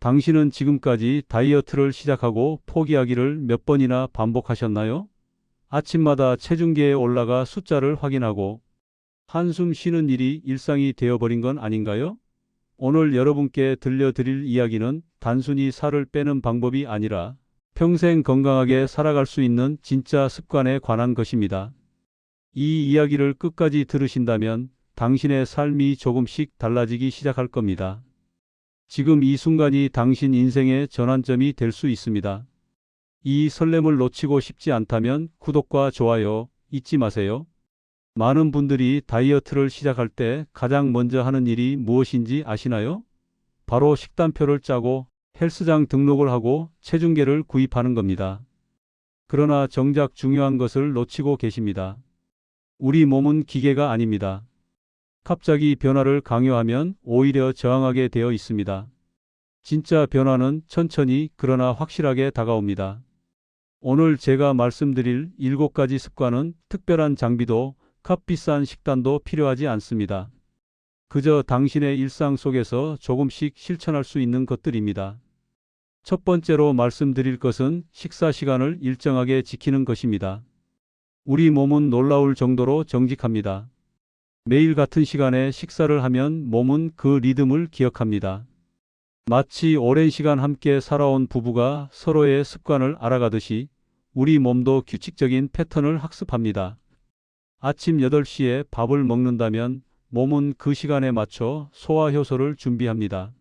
당신은 지금까지 다이어트를 시작하고 포기하기를 몇 번이나 반복하셨나요? 아침마다 체중계에 올라가 숫자를 확인하고 한숨 쉬는 일이 일상이 되어버린 건 아닌가요? 오늘 여러분께 들려드릴 이야기는 단순히 살을 빼는 방법이 아니라 평생 건강하게 살아갈 수 있는 진짜 습관에 관한 것입니다. 이 이야기를 끝까지 들으신다면 당신의 삶이 조금씩 달라지기 시작할 겁니다. 지금 이 순간이 당신 인생의 전환점이 될 수 있습니다. 이 설렘을 놓치고 싶지 않다면 구독과 좋아요 잊지 마세요. 많은 분들이 다이어트를 시작할 때 가장 먼저 하는 일이 무엇인지 아시나요? 바로 식단표를 짜고 헬스장 등록을 하고 체중계를 구입하는 겁니다. 그러나 정작 중요한 것을 놓치고 계십니다. 우리 몸은 기계가 아닙니다. 갑자기 변화를 강요하면 오히려 저항하게 되어 있습니다. 진짜 변화는 천천히 그러나 확실하게 다가옵니다. 오늘 제가 말씀드릴 7가지 습관은 특별한 장비도 값비싼 식단도 필요하지 않습니다. 그저 당신의 일상 속에서 조금씩 실천할 수 있는 것들입니다. 첫 번째로 말씀드릴 것은 식사 시간을 일정하게 지키는 것입니다. 우리 몸은 놀라울 정도로 정직합니다. 매일 같은 시간에 식사를 하면 몸은 그 리듬을 기억합니다. 마치 오랜 시간 함께 살아온 부부가 서로의 습관을 알아가듯이 우리 몸도 규칙적인 패턴을 학습합니다. 아침 8시에 밥을 먹는다면 몸은 그 시간에 맞춰 소화 효소를 준비합니다.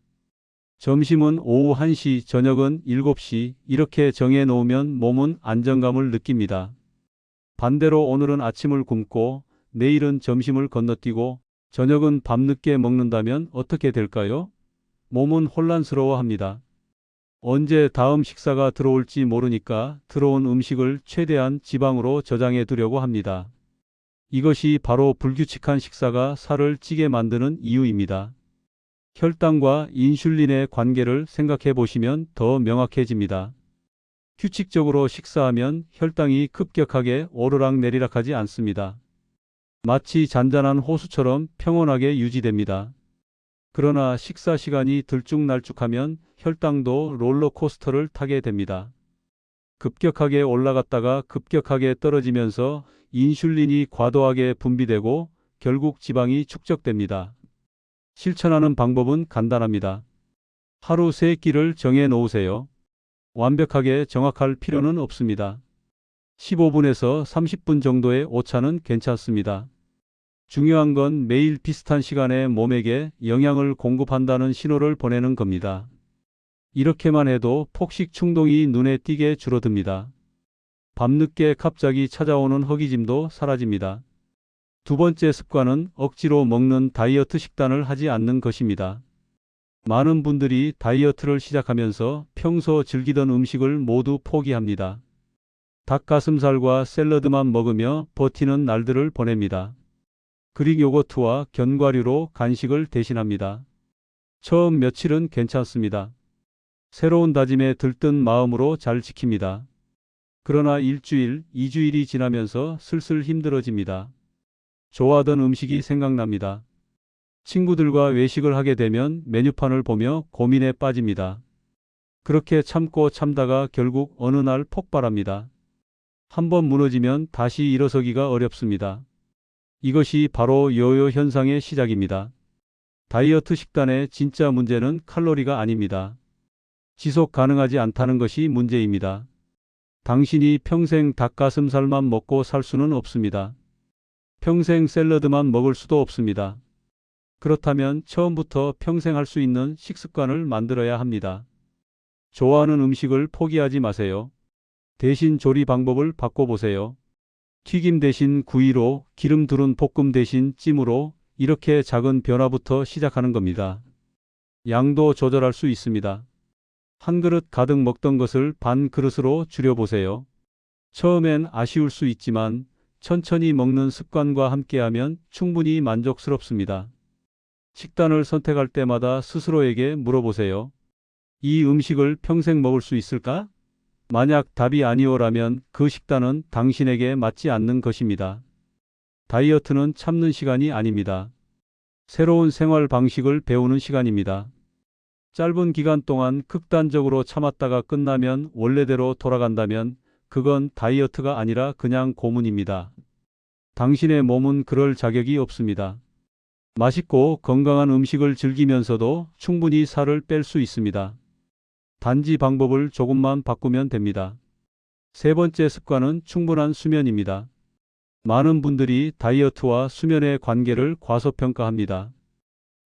점심은 오후 1시, 저녁은 7시 이렇게 정해 놓으면 몸은 안정감을 느낍니다. 반대로 오늘은 아침을 굶고 내일은 점심을 건너뛰고 저녁은 밤늦게 먹는다면 어떻게 될까요? 몸은 혼란스러워합니다. 언제 다음 식사가 들어올지 모르니까 들어온 음식을 최대한 지방으로 저장해 두려고 합니다. 이것이 바로 불규칙한 식사가 살을 찌게 만드는 이유입니다. 혈당과 인슐린의 관계를 생각해 보시면 더 명확해집니다. 규칙적으로 식사하면 혈당이 급격하게 오르락내리락하지 않습니다. 마치 잔잔한 호수처럼 평온하게 유지됩니다. 그러나 식사 시간이 들쭉날쭉하면 혈당도 롤러코스터를 타게 됩니다. 급격하게 올라갔다가 급격하게 떨어지면서 인슐린이 과도하게 분비되고 결국 지방이 축적됩니다. 실천하는 방법은 간단합니다. 하루 3끼를 정해 놓으세요. 완벽하게 정확할 필요는 없습니다. 15분에서 30분 정도의 오차는 괜찮습니다. 중요한 건 매일 비슷한 시간에 몸에게 영양을 공급한다는 신호를 보내는 겁니다. 이렇게만 해도 폭식 충동이 눈에 띄게 줄어듭니다. 밤늦게 갑자기 찾아오는 허기짐도 사라집니다. 두 번째 습관은 억지로 먹는 다이어트 식단을 하지 않는 것입니다. 많은 분들이 다이어트를 시작하면서 평소 즐기던 음식을 모두 포기합니다. 닭가슴살과 샐러드만 먹으며 버티는 날들을 보냅니다. 그릭 요거트와 견과류로 간식을 대신합니다. 처음 며칠은 괜찮습니다. 새로운 다짐에 들뜬 마음으로 잘 지킵니다. 그러나 일주일, 2주일이 지나면서 슬슬 힘들어집니다. 좋아하던 음식이 생각납니다. 친구들과 외식을 하게 되면 메뉴판을 보며 고민에 빠집니다. 그렇게 참고 참다가 결국 어느 날 폭발합니다. 한번 무너지면 다시 일어서기가 어렵습니다. 이것이 바로 요요 현상의 시작입니다. 다이어트 식단의 진짜 문제는 칼로리가 아닙니다. 지속 가능하지 않다는 것이 문제입니다. 당신이 평생 닭가슴살만 먹고 살 수는 없습니다. 평생 샐러드만 먹을 수도 없습니다. 그렇다면 처음부터 평생 할 수 있는 식습관을 만들어야 합니다. 좋아하는 음식을 포기하지 마세요. 대신 조리 방법을 바꿔보세요. 튀김 대신 구이로, 기름 두른 볶음 대신 찜으로 이렇게 작은 변화부터 시작하는 겁니다. 양도 조절할 수 있습니다. 한 그릇 가득 먹던 것을 반 그릇으로 줄여보세요. 처음엔 아쉬울 수 있지만 천천히 먹는 습관과 함께하면 충분히 만족스럽습니다. 식단을 선택할 때마다 스스로에게 물어보세요. 이 음식을 평생 먹을 수 있을까? 만약 답이 아니오라면 그 식단은 당신에게 맞지 않는 것입니다. 다이어트는 참는 시간이 아닙니다. 새로운 생활 방식을 배우는 시간입니다. 짧은 기간 동안 극단적으로 참았다가 끝나면 원래대로 돌아간다면 그건 다이어트가 아니라 그냥 고문입니다. 당신의 몸은 그럴 자격이 없습니다. 맛있고 건강한 음식을 즐기면서도 충분히 살을 뺄 수 있습니다. 단지 방법을 조금만 바꾸면 됩니다. 세 번째 습관은 충분한 수면입니다. 많은 분들이 다이어트와 수면의 관계를 과소평가합니다.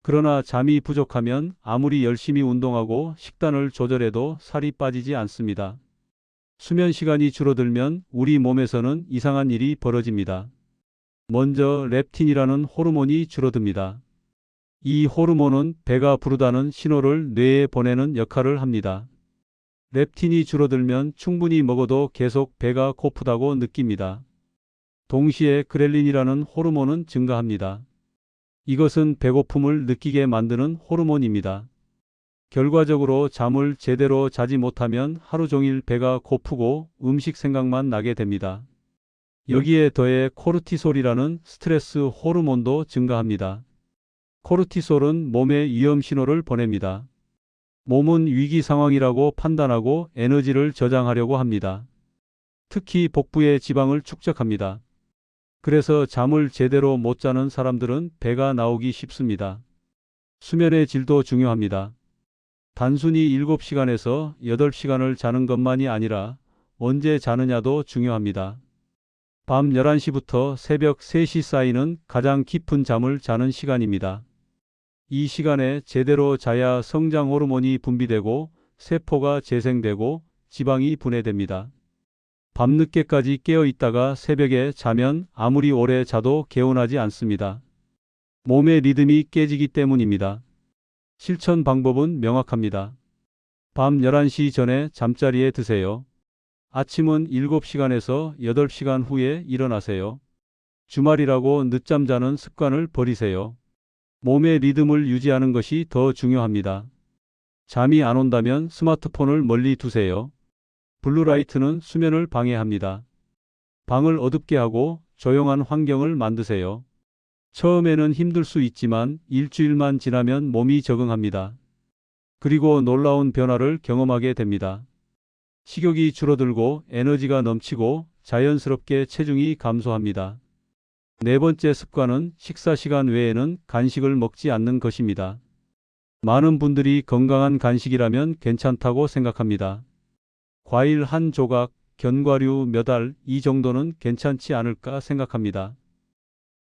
그러나 잠이 부족하면 아무리 열심히 운동하고 식단을 조절해도 살이 빠지지 않습니다. 수면 시간이 줄어들면 우리 몸에서는 이상한 일이 벌어집니다. 먼저 렙틴이라는 호르몬이 줄어듭니다. 이 호르몬은 배가 부르다는 신호를 뇌에 보내는 역할을 합니다. 렙틴이 줄어들면 충분히 먹어도 계속 배가 고프다고 느낍니다. 동시에 그렐린이라는 호르몬은 증가합니다. 이것은 배고픔을 느끼게 만드는 호르몬입니다. 결과적으로 잠을 제대로 자지 못하면 하루 종일 배가 고프고 음식 생각만 나게 됩니다. 여기에 더해 코르티솔이라는 스트레스 호르몬도 증가합니다. 코르티솔은 몸에 위험 신호를 보냅니다. 몸은 위기 상황이라고 판단하고 에너지를 저장하려고 합니다. 특히 복부의 지방을 축적합니다. 그래서 잠을 제대로 못 자는 사람들은 배가 나오기 쉽습니다. 수면의 질도 중요합니다. 단순히 7시간에서 8시간을 자는 것만이 아니라 언제 자느냐도 중요합니다. 밤 11시부터 새벽 3시 사이는 가장 깊은 잠을 자는 시간입니다. 이 시간에 제대로 자야 성장 호르몬이 분비되고 세포가 재생되고 지방이 분해됩니다. 밤늦게까지 깨어 있다가 새벽에 자면 아무리 오래 자도 개운하지 않습니다. 몸의 리듬이 깨지기 때문입니다. 실천 방법은 명확합니다. 밤 11시 전에 잠자리에 드세요. 아침은 7시간에서 8시간 후에 일어나세요. 주말이라고 늦잠 자는 습관을 버리세요. 몸의 리듬을 유지하는 것이 더 중요합니다. 잠이 안 온다면 스마트폰을 멀리 두세요. 블루라이트는 수면을 방해합니다. 방을 어둡게 하고 조용한 환경을 만드세요. 처음에는 힘들 수 있지만 일주일만 지나면 몸이 적응합니다. 그리고 놀라운 변화를 경험하게 됩니다. 식욕이 줄어들고 에너지가 넘치고 자연스럽게 체중이 감소합니다. 네 번째 습관은 식사 시간 외에는 간식을 먹지 않는 것입니다. 많은 분들이 건강한 간식이라면 괜찮다고 생각합니다. 과일 한 조각, 견과류 몇 알, 이 정도는 괜찮지 않을까 생각합니다.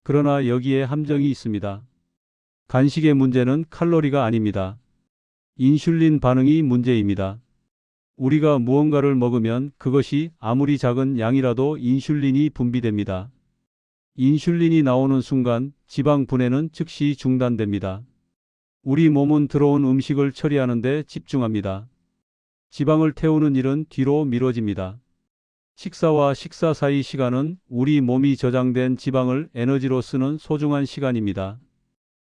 그러나 여기에 함정이 있습니다. 간식의 문제는 칼로리가 아닙니다. 인슐린 반응이 문제입니다. 우리가 무언가를 먹으면 그것이 아무리 작은 양이라도 인슐린이 분비됩니다. 인슐린이 나오는 순간 지방 분해는 즉시 중단됩니다. 우리 몸은 들어온 음식을 처리하는 데 집중합니다. 지방을 태우는 일은 뒤로 미뤄집니다. 식사와 식사 사이 시간은 우리 몸이 저장된 지방을 에너지로 쓰는 소중한 시간입니다.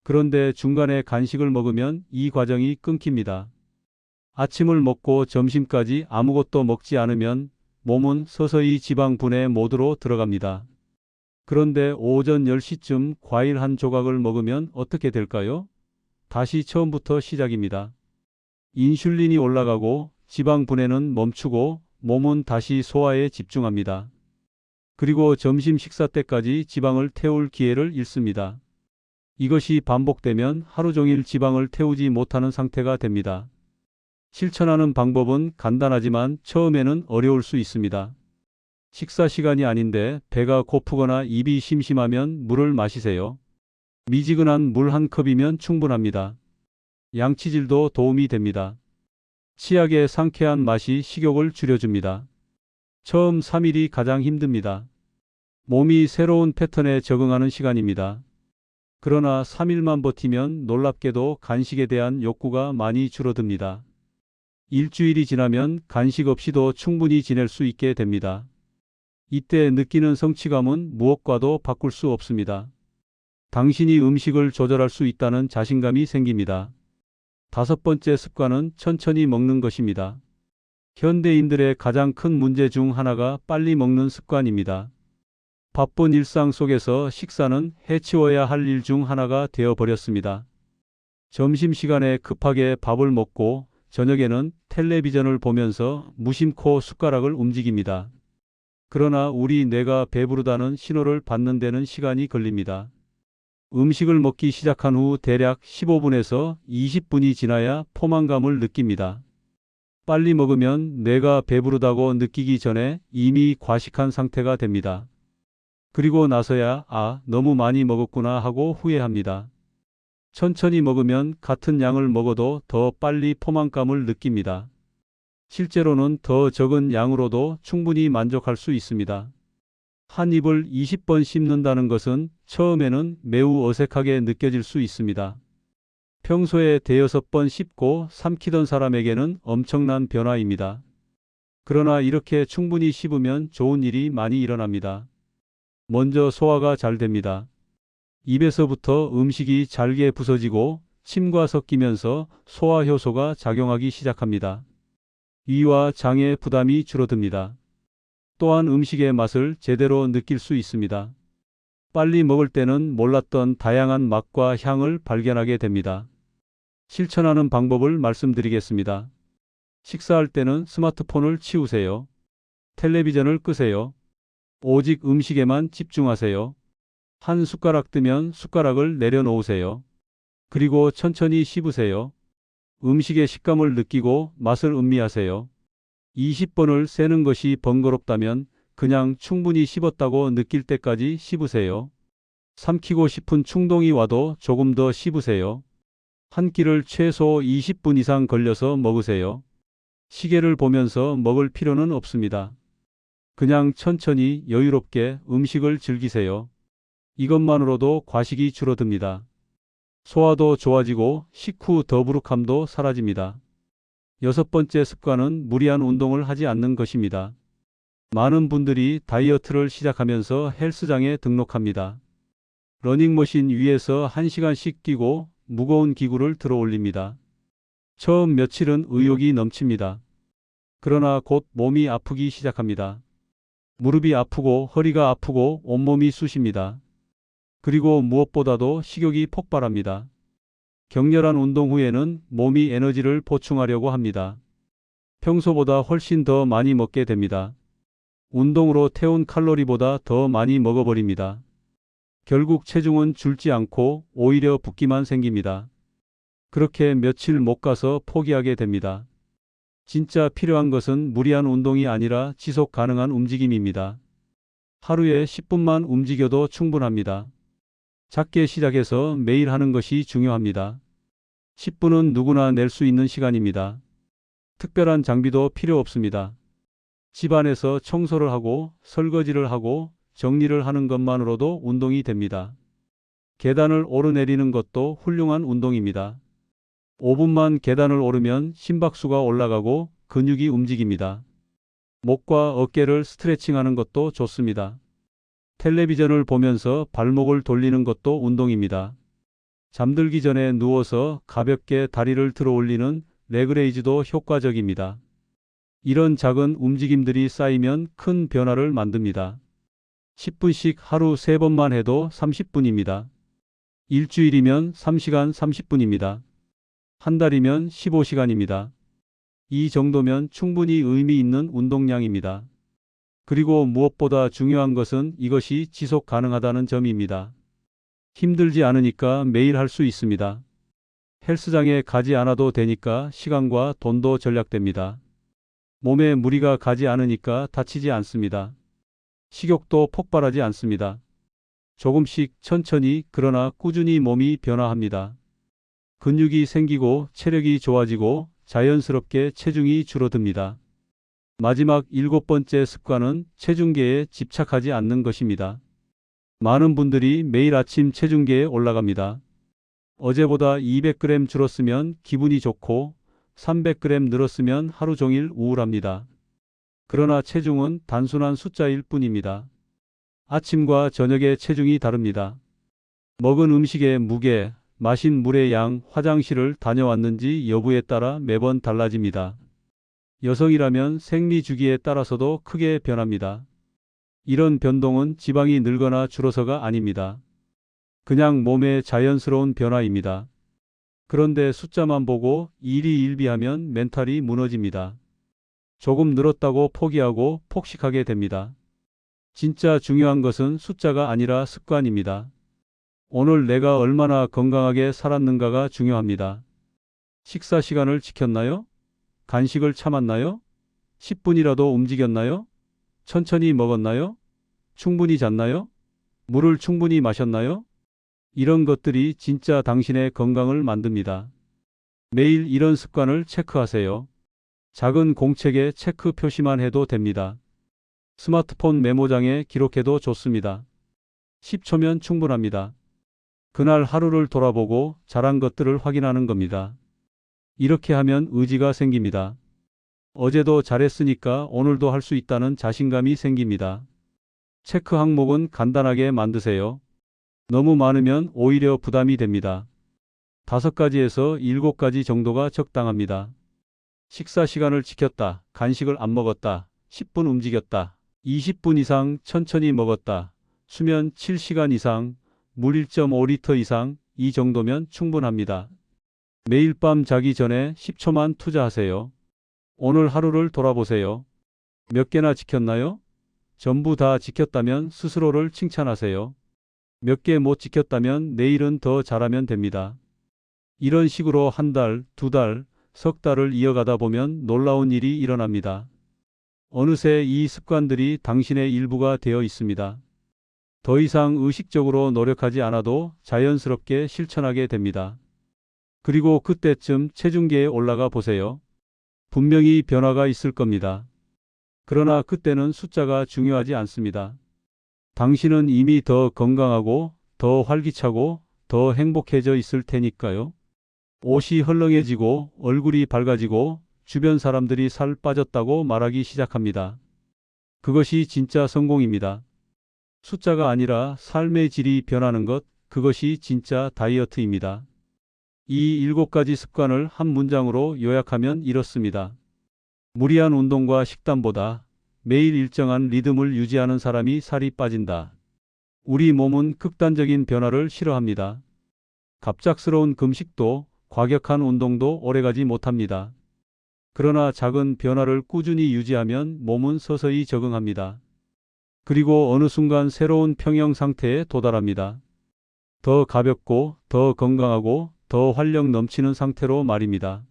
그런데 중간에 간식을 먹으면 이 과정이 끊깁니다. 아침을 먹고 점심까지 아무것도 먹지 않으면 몸은 서서히 지방 분해 모드로 들어갑니다. 그런데 오전 10시쯤 과일 한 조각을 먹으면 어떻게 될까요? 다시 처음부터 시작입니다. 인슐린이 올라가고 지방 분해는 멈추고 몸은 다시 소화에 집중합니다. 그리고 점심 식사 때까지 지방을 태울 기회를 잃습니다. 이것이 반복되면 하루 종일 지방을 태우지 못하는 상태가 됩니다. 실천하는 방법은 간단하지만 처음에는 어려울 수 있습니다. 식사 시간이 아닌데 배가 고프거나 입이 심심하면 물을 마시세요. 미지근한 물 한 컵이면 충분합니다. 양치질도 도움이 됩니다. 치약의 상쾌한 맛이 식욕을 줄여줍니다. 처음 3일이 가장 힘듭니다. 몸이 새로운 패턴에 적응하는 시간입니다. 그러나 3일만 버티면 놀랍게도 간식에 대한 욕구가 많이 줄어듭니다. 일주일이 지나면 간식 없이도 충분히 지낼 수 있게 됩니다. 이때 느끼는 성취감은 무엇과도 바꿀 수 없습니다. 당신이 음식을 조절할 수 있다는 자신감이 생깁니다. 다섯 번째 습관은 천천히 먹는 것입니다. 현대인들의 가장 큰 문제 중 하나가 빨리 먹는 습관입니다. 바쁜 일상 속에서 식사는 해치워야 할 일 중 하나가 되어버렸습니다. 점심시간에 급하게 밥을 먹고 저녁에는 텔레비전을 보면서 무심코 숟가락을 움직입니다. 그러나 우리 뇌가 배부르다는 신호를 받는 데는 시간이 걸립니다. 음식을 먹기 시작한 후 대략 15분에서 20분이 지나야 포만감을 느낍니다. 빨리 먹으면 뇌가 배부르다고 느끼기 전에 이미 과식한 상태가 됩니다. 그리고 나서야 너무 많이 먹었구나 하고 후회합니다. 천천히 먹으면 같은 양을 먹어도 더 빨리 포만감을 느낍니다. 실제로는 더 적은 양으로도 충분히 만족할 수 있습니다. 한 입을 20번 씹는다는 것은 처음에는 매우 어색하게 느껴질 수 있습니다. 평소에 대여섯 번 씹고 삼키던 사람에게는 엄청난 변화입니다. 그러나 이렇게 충분히 씹으면 좋은 일이 많이 일어납니다. 먼저 소화가 잘 됩니다. 입에서부터 음식이 잘게 부서지고 침과 섞이면서 소화 효소가 작용하기 시작합니다. 위와 장의 부담이 줄어듭니다. 또한 음식의 맛을 제대로 느낄 수 있습니다. 빨리 먹을 때는 몰랐던 다양한 맛과 향을 발견하게 됩니다. 실천하는 방법을 말씀드리겠습니다. 식사할 때는 스마트폰을 치우세요. 텔레비전을 끄세요. 오직 음식에만 집중하세요. 한 숟가락 뜨면 숟가락을 내려놓으세요. 그리고 천천히 씹으세요. 음식의 식감을 느끼고 맛을 음미하세요. 20번을 세는 것이 번거롭다면 그냥 충분히 씹었다고 느낄 때까지 씹으세요. 삼키고 싶은 충동이 와도 조금 더 씹으세요. 한 끼를 최소 20분 이상 걸려서 먹으세요. 시계를 보면서 먹을 필요는 없습니다. 그냥 천천히 여유롭게 음식을 즐기세요. 이것만으로도 과식이 줄어듭니다. 소화도 좋아지고 식후 더부룩함도 사라집니다. 여섯 번째 습관은 무리한 운동을 하지 않는 것입니다. 많은 분들이 다이어트를 시작하면서 헬스장에 등록합니다. 러닝머신 위에서 1시간씩 뛰고 무거운 기구를 들어 올립니다. 처음 며칠은 의욕이 넘칩니다. 그러나 곧 몸이 아프기 시작합니다. 무릎이 아프고 허리가 아프고 온몸이 쑤십니다. 그리고 무엇보다도 식욕이 폭발합니다. 격렬한 운동 후에는 몸이 에너지를 보충하려고 합니다. 평소보다 훨씬 더 많이 먹게 됩니다. 운동으로 태운 칼로리보다 더 많이 먹어버립니다. 결국 체중은 줄지 않고 오히려 붓기만 생깁니다. 그렇게 며칠 못 가서 포기하게 됩니다. 진짜 필요한 것은 무리한 운동이 아니라 지속 가능한 움직임입니다. 하루에 10분만 움직여도 충분합니다. 작게 시작해서 매일 하는 것이 중요합니다. 10분은 누구나 낼 수 있는 시간입니다. 특별한 장비도 필요 없습니다. 집안에서 청소를 하고 설거지를 하고 정리를 하는 것만으로도 운동이 됩니다. 계단을 오르내리는 것도 훌륭한 운동입니다. 5분만 계단을 오르면 심박수가 올라가고 근육이 움직입니다. 목과 어깨를 스트레칭하는 것도 좋습니다. 텔레비전을 보면서 발목을 돌리는 것도 운동입니다. 잠들기 전에 누워서 가볍게 다리를 들어 올리는 레그레이즈도 효과적입니다. 이런 작은 움직임들이 쌓이면 큰 변화를 만듭니다. 10분씩 하루 3번만 해도 30분입니다. 일주일이면 3시간 30분입니다. 한 달이면 15시간입니다. 이 정도면 충분히 의미 있는 운동량입니다. 그리고 무엇보다 중요한 것은 이것이 지속 가능하다는 점입니다. 힘들지 않으니까 매일 할 수 있습니다. 헬스장에 가지 않아도 되니까 시간과 돈도 절약됩니다. 몸에 무리가 가지 않으니까 다치지 않습니다. 식욕도 폭발하지 않습니다. 조금씩 천천히 그러나 꾸준히 몸이 변화합니다. 근육이 생기고 체력이 좋아지고 자연스럽게 체중이 줄어듭니다. 마지막 7번째 습관은 체중계에 집착하지 않는 것입니다. 많은 분들이 매일 아침 체중계에 올라갑니다. 어제보다 200g 줄었으면 기분이 좋고 300g 늘었으면 하루 종일 우울합니다. 그러나 체중은 단순한 숫자일 뿐입니다. 아침과 저녁의 체중이 다릅니다. 먹은 음식의 무게, 마신 물의 양, 화장실을 다녀왔는지 여부에 따라 매번 달라집니다. 여성이라면 생리 주기에 따라서도 크게 변합니다. 이런 변동은 지방이 늘거나 줄어서가 아닙니다. 그냥 몸의 자연스러운 변화입니다. 그런데 숫자만 보고 일희일비하면 멘탈이 무너집니다. 조금 늘었다고 포기하고 폭식하게 됩니다. 진짜 중요한 것은 숫자가 아니라 습관입니다. 오늘 내가 얼마나 건강하게 살았는가가 중요합니다. 식사 시간을 지켰나요? 간식을 참았나요? 10분이라도 움직였나요? 천천히 먹었나요? 충분히 잤나요? 물을 충분히 마셨나요? 이런 것들이 진짜 당신의 건강을 만듭니다. 매일 이런 습관을 체크하세요. 작은 공책에 체크 표시만 해도 됩니다. 스마트폰 메모장에 기록해도 좋습니다. 10초면 충분합니다. 그날 하루를 돌아보고 잘한 것들을 확인하는 겁니다. 이렇게 하면 의지가 생깁니다. 어제도 잘했으니까 오늘도 할 수 있다는 자신감이 생깁니다. 체크 항목은 간단하게 만드세요. 너무 많으면 오히려 부담이 됩니다. 5가지에서 7가지 정도가 적당합니다. 식사 시간을 지켰다. 간식을 안 먹었다. 10분 움직였다. 20분 이상 천천히 먹었다. 수면 7시간 이상, 물 1.5리터 이상, 이 정도면 충분합니다. 매일 밤 자기 전에 10초만 투자하세요. 오늘 하루를 돌아보세요. 몇 개나 지켰나요? 전부 다 지켰다면 스스로를 칭찬하세요. 몇 개 못 지켰다면 내일은 더 잘하면 됩니다. 이런 식으로 한 달, 2달, 석 달을 이어가다 보면 놀라운 일이 일어납니다. 어느새 이 습관들이 당신의 일부가 되어 있습니다. 더 이상 의식적으로 노력하지 않아도 자연스럽게 실천하게 됩니다. 그리고 그때쯤 체중계에 올라가 보세요. 분명히 변화가 있을 겁니다. 그러나 그때는 숫자가 중요하지 않습니다. 당신은 이미 더 건강하고 더 활기차고 더 행복해져 있을 테니까요. 옷이 헐렁해지고 얼굴이 밝아지고 주변 사람들이 살 빠졌다고 말하기 시작합니다. 그것이 진짜 성공입니다. 숫자가 아니라 삶의 질이 변하는 것, 그것이 진짜 다이어트입니다. 이 7가지 습관을 한 문장으로 요약하면 이렇습니다. 무리한 운동과 식단보다 매일 일정한 리듬을 유지하는 사람이 살이 빠진다. 우리 몸은 극단적인 변화를 싫어합니다. 갑작스러운 금식도 과격한 운동도 오래가지 못합니다. 그러나 작은 변화를 꾸준히 유지하면 몸은 서서히 적응합니다. 그리고 어느 순간 새로운 평형 상태에 도달합니다. 더 가볍고 더 건강하고 더 활력 넘치는 상태로 말입니다.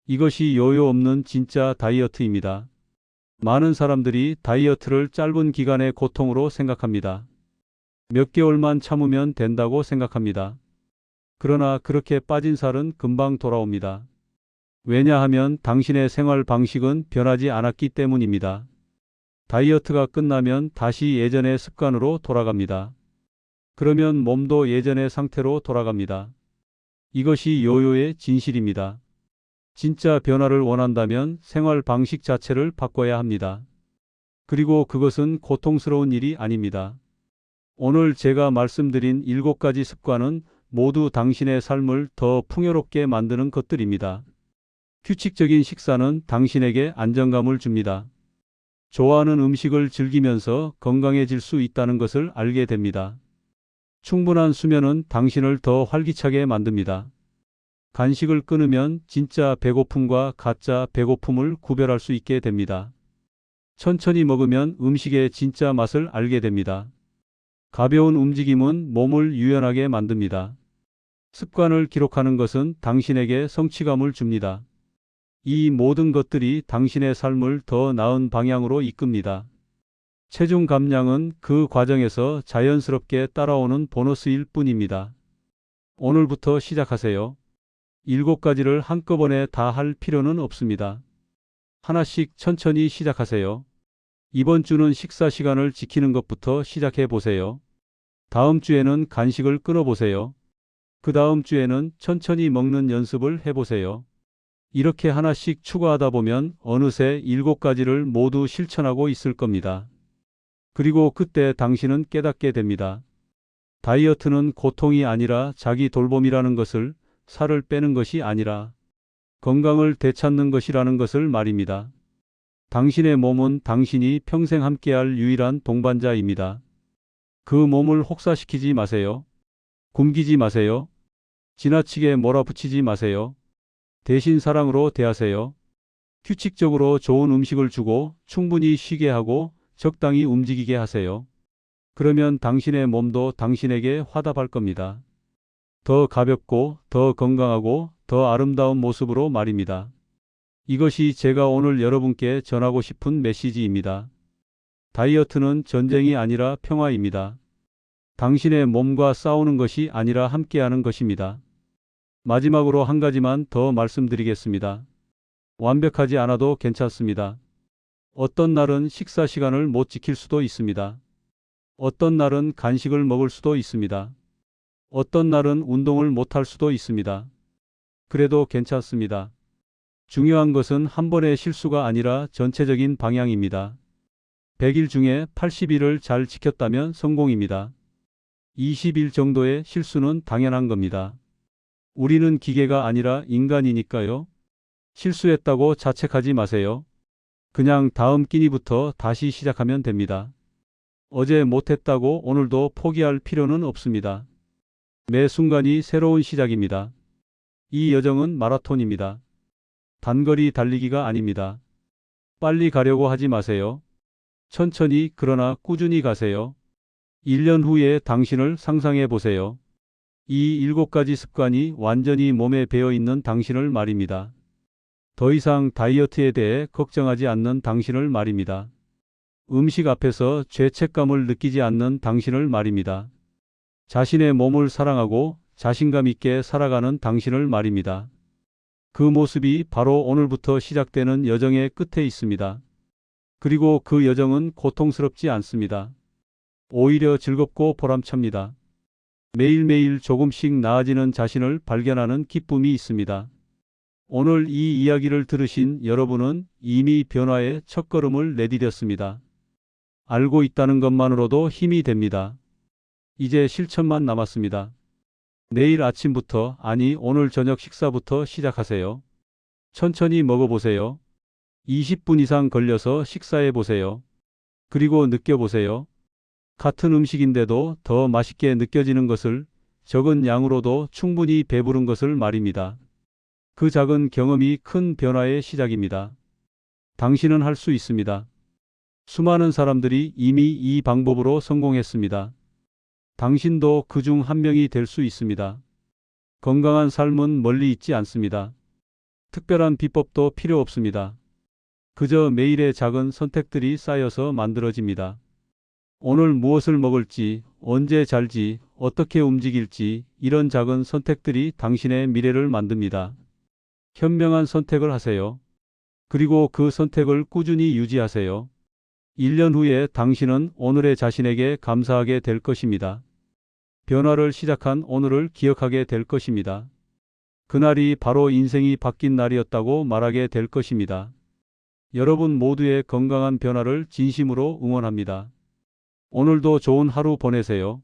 이것이 요요 없는 진짜 다이어트입니다. 많은 사람들이 다이어트를 짧은 기간의 고통으로 생각합니다. 몇 개월만 참으면 된다고 생각합니다. 그러나 그렇게 빠진 살은 금방 돌아옵니다. 왜냐하면 당신의 생활 방식은 변하지 않았기 때문입니다. 다이어트가 끝나면 다시 예전의 습관으로 돌아갑니다. 그러면 몸도 예전의 상태로 돌아갑니다. 이것이 요요의 진실입니다. 진짜 변화를 원한다면 생활 방식 자체를 바꿔야 합니다. 그리고 그것은 고통스러운 일이 아닙니다. 오늘 제가 말씀드린 7가지 습관은 모두 당신의 삶을 더 풍요롭게 만드는 것들입니다. 규칙적인 식사는 당신에게 안정감을 줍니다. 좋아하는 음식을 즐기면서 건강해질 수 있다는 것을 알게 됩니다. 충분한 수면은 당신을 더 활기차게 만듭니다. 간식을 끊으면 진짜 배고픔과 가짜 배고픔을 구별할 수 있게 됩니다. 천천히 먹으면 음식의 진짜 맛을 알게 됩니다. 가벼운 움직임은 몸을 유연하게 만듭니다. 습관을 기록하는 것은 당신에게 성취감을 줍니다. 이 모든 것들이 당신의 삶을 더 나은 방향으로 이끕니다. 체중 감량은 그 과정에서 자연스럽게 따라오는 보너스일 뿐입니다. 오늘부터 시작하세요. 7가지를 한꺼번에 다 할 필요는 없습니다. 하나씩 천천히 시작하세요. 이번 주는 식사 시간을 지키는 것부터 시작해 보세요. 다음 주에는 간식을 끊어보세요. 그 다음 주에는 천천히 먹는 연습을 해보세요. 이렇게 하나씩 추가하다 보면 어느새 7가지를 모두 실천하고 있을 겁니다. 그리고 그때 당신은 깨닫게 됩니다. 다이어트는 고통이 아니라 자기 돌봄이라는 것을, 살을 빼는 것이 아니라 건강을 되찾는 것이라는 것을 말입니다. 당신의 몸은 당신이 평생 함께할 유일한 동반자입니다. 그 몸을 혹사시키지 마세요. 굶기지 마세요. 지나치게 몰아붙이지 마세요. 대신 사랑으로 대하세요. 규칙적으로 좋은 음식을 주고 충분히 쉬게 하고 적당히 움직이게 하세요. 그러면 당신의 몸도 당신에게 화답할 겁니다. 더 가볍고 더 건강하고 더 아름다운 모습으로 말입니다. 이것이 제가 오늘 여러분께 전하고 싶은 메시지입니다. 다이어트는 전쟁이 아니라 평화입니다. 당신의 몸과 싸우는 것이 아니라 함께하는 것입니다. 마지막으로 한 가지만 더 말씀드리겠습니다. 완벽하지 않아도 괜찮습니다. 어떤 날은 식사 시간을 못 지킬 수도 있습니다. 어떤 날은 간식을 먹을 수도 있습니다. 어떤 날은 운동을 못할 수도 있습니다. 그래도 괜찮습니다. 중요한 것은 한 번의 실수가 아니라 전체적인 방향입니다. 100일 중에 80일을 잘 지켰다면 성공입니다. 20일 정도의 실수는 당연한 겁니다. 우리는 기계가 아니라 인간이니까요. 실수했다고 자책하지 마세요. 그냥 다음 끼니부터 다시 시작하면 됩니다. 어제 못했다고 오늘도 포기할 필요는 없습니다. 매 순간이 새로운 시작입니다. 이 여정은 마라톤입니다. 단거리 달리기가 아닙니다. 빨리 가려고 하지 마세요. 천천히 그러나 꾸준히 가세요. 1년 후에 당신을 상상해 보세요. 이 7가지 습관이 완전히 몸에 배어 있는 당신을 말입니다. 더 이상 다이어트에 대해 걱정하지 않는 당신을 말입니다. 음식 앞에서 죄책감을 느끼지 않는 당신을 말입니다. 자신의 몸을 사랑하고 자신감 있게 살아가는 당신을 말입니다. 그 모습이 바로 오늘부터 시작되는 여정의 끝에 있습니다. 그리고 그 여정은 고통스럽지 않습니다. 오히려 즐겁고 보람찹니다. 매일매일 조금씩 나아지는 자신을 발견하는 기쁨이 있습니다. 오늘 이 이야기를 들으신 여러분은 이미 변화의 첫걸음을 내디뎠습니다. 알고 있다는 것만으로도 힘이 됩니다. 이제 실천만 남았습니다. 내일 아침부터, 아니 오늘 저녁 식사부터 시작하세요. 천천히 먹어보세요. 20분 이상 걸려서 식사해 보세요. 그리고 느껴보세요. 같은 음식인데도 더 맛있게 느껴지는 것을, 적은 양으로도 충분히 배부른 것을 말입니다. 그 작은 경험이 큰 변화의 시작입니다. 당신은 할 수 있습니다. 수많은 사람들이 이미 이 방법으로 성공했습니다. 당신도 그 중 한 명이 될 수 있습니다. 건강한 삶은 멀리 있지 않습니다. 특별한 비법도 필요 없습니다. 그저 매일의 작은 선택들이 쌓여서 만들어집니다. 오늘 무엇을 먹을지, 언제 잘지, 어떻게 움직일지, 이런 작은 선택들이 당신의 미래를 만듭니다. 현명한 선택을 하세요. 그리고 그 선택을 꾸준히 유지하세요. 1년 후에 당신은 오늘의 자신에게 감사하게 될 것입니다. 변화를 시작한 오늘을 기억하게 될 것입니다. 그날이 바로 인생이 바뀐 날이었다고 말하게 될 것입니다. 여러분 모두의 건강한 변화를 진심으로 응원합니다. 오늘도 좋은 하루 보내세요.